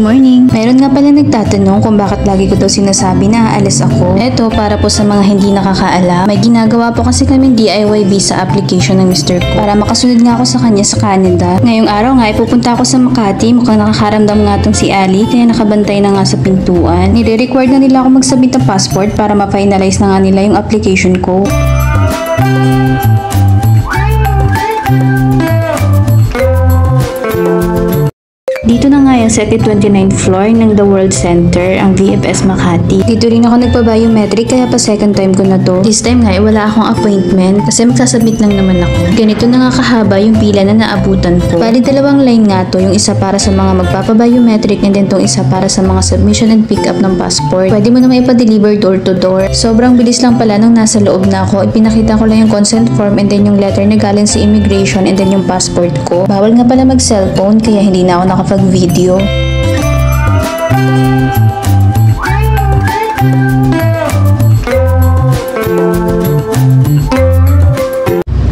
morning! Meron nga pala nagtatanong kung bakit lagi ko daw sinasabi na aalis ako. Eto, para po sa mga hindi nakakaalam, may ginagawa po kasi kaming DIY visa application ng Mr. ko para makasunod nga ako sa kanya sa Canada. Ngayong araw nga, ipupunta ako sa Makati. Mukhang nakakaramdam nga tong si Ali, kaya nakabantay na nga sa pintuan. Nire-required na nila ako mag-submit ng passport para ma-finalize na nga nila yung application ko. Dito na nga yung sa 29th floor ng The World Center, ang VFS Makati. Dito rin ako nagpa-biometric kaya pa second time ko na to. This time nga wala akong appointment kasi magsasubmit lang naman ako. Ganito na nga kahaba yung pila na naabutan ko. Bali dalawang line nga to, yung isa para sa mga magpapa-biometric and then tong isa para sa mga submission and pick up ng passport. Pwede mo naman ipa-deliver door to door. Sobrang bilis lang pala nung nasa loob na ako. Ipinakita ko lang yung consent form and then yung letter na galing sa immigration and then yung passport ko. Bawal nga pala mag-cellphone kaya hindi na ako nakapag-video.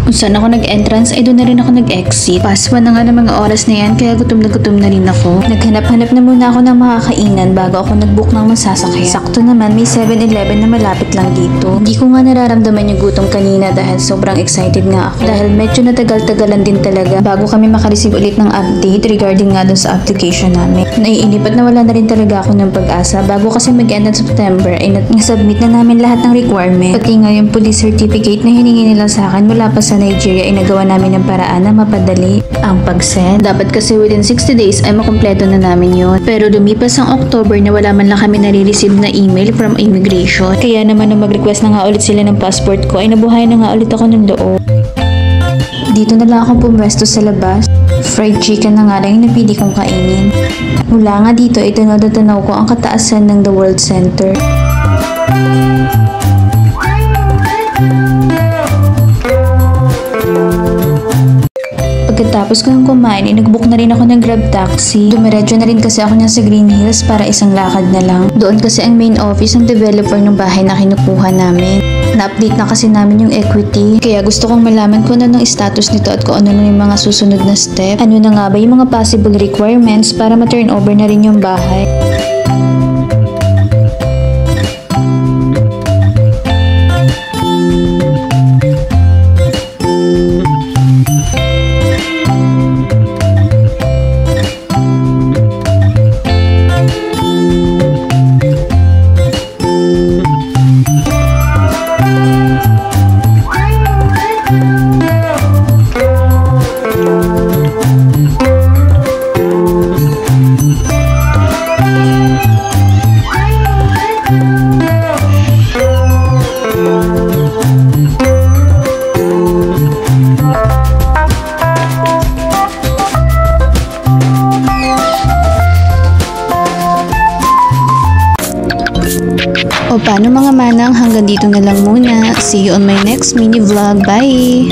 Kung saan ako nag-entrance ay doon na rin ako nag-exit. Paswa na nga ng mga oras na yan kaya gutom na rin ako. Naghanap-hanap na muna ako ng makakainan bago ako nag-book ng masasakyan. Sakto naman may 7-Eleven na malapit lang dito. Hindi ko nga nararamdaman yung gutom kanina dahil sobrang excited nga ako. Dahil medyo natagal-tagalan din talaga bago kami makareceive ulit ng update regarding nga doon sa application namin. Naiinip at nawala na rin talaga ako ng pag-asa bago kasi mag-end ng September ay nasubmit na namin lahat ng requirement. Pati nga yung police certificate na hiningi nila sa akin mula pa sa Nigeria ay nagawa namin ng paraan na mapadali ang pag-send. Dapat kasi within 60 days ay makumpleto na namin yun. Pero lumipas ang October na wala man lang kami nare-receive na email from immigration. Kaya naman nung mag-request na nga ulit sila ng passport ko ay nabuhay na nga ulit ako ng loob. Dito na lang ako pumwesto sa labas. Fried chicken na nga lang yung napili kong kainin. Mula nga dito ay tanaw ko ang kataasan ng The World Center. Pagkatapos ko nang kumain, nag-book na rin ako ng Grab taxi. Dumiretso na rin kasi ako niya sa Green Hills para isang lakad na lang. Doon kasi ang main office ng developer ng bahay na kinukuha namin. Na-update na kasi namin yung equity. Kaya gusto kong malaman kung ano ng status nito at kung ano na yung mga susunod na step. Ano na nga ba yung mga possible requirements para ma-turn over na rin yung bahay. O paano mga manang, hanggang dito na lang muna. See you on my next mini vlog. Bye!